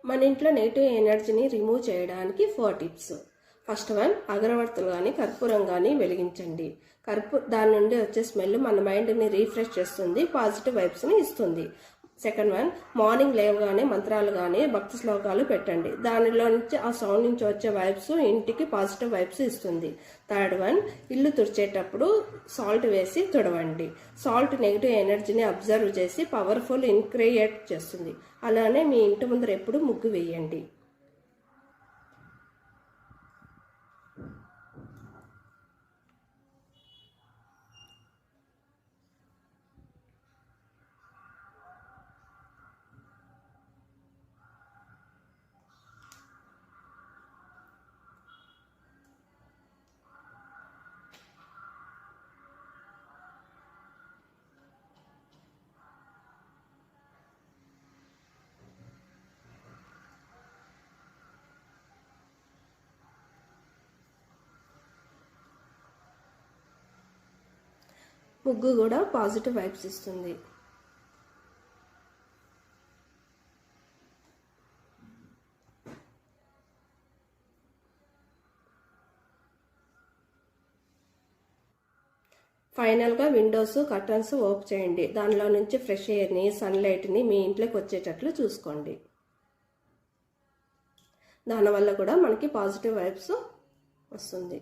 మన ఇంట్లో నెగిటివ్ ఎనర్జీని రిమూవ్ చేయడానికి 4 టిప్స్. ఫస్ట్ వన్, అగరవత్తులు కానీ కర్పూరం కానీ వెలిగించండి. దాని నుండి వచ్చే స్మెల్ మన మైండ్ని రీఫ్రెష్ చేస్తుంది, పాజిటివ్ వైబ్స్ని ఇస్తుంది. సెకండ్ వన్, మార్నింగ్ లేవగానే మంత్రాలు కానీ భక్తి శ్లోకాలు పెట్టండి. దానిలో నుంచి ఆ సౌండ్ నుంచి వచ్చే వైబ్స్ ఇంటికి పాజిటివ్ వైబ్స్ ఇస్తుంది. థర్డ్ వన్, ఇల్లు తుడిచేటప్పుడు సాల్ట్ వేసి తుడవండి. సాల్ట్ నెగిటివ్ ఎనర్జీని అబ్జర్వ్ చేసి పవర్ఫుల్ క్రియేట్ చేస్తుంది. అలానే మీ ఇంటి ముందర ఎప్పుడు ముగ్గు వేయండి. ముగ్గు కూడా పాజిటివ్ వైబ్స్ ఇస్తుంది. ఫైనల్గా విండోస్ కర్టన్స్ ఓపెన్ చేయండి. దానిలో నుంచి ఫ్రెష్ ఎయిర్ని సన్లైట్ని మీ ఇంట్లోకి వచ్చేటట్లు చూసుకోండి. దానివల్ల కూడా మనకి పాజిటివ్ వైబ్స్ వస్తుంది.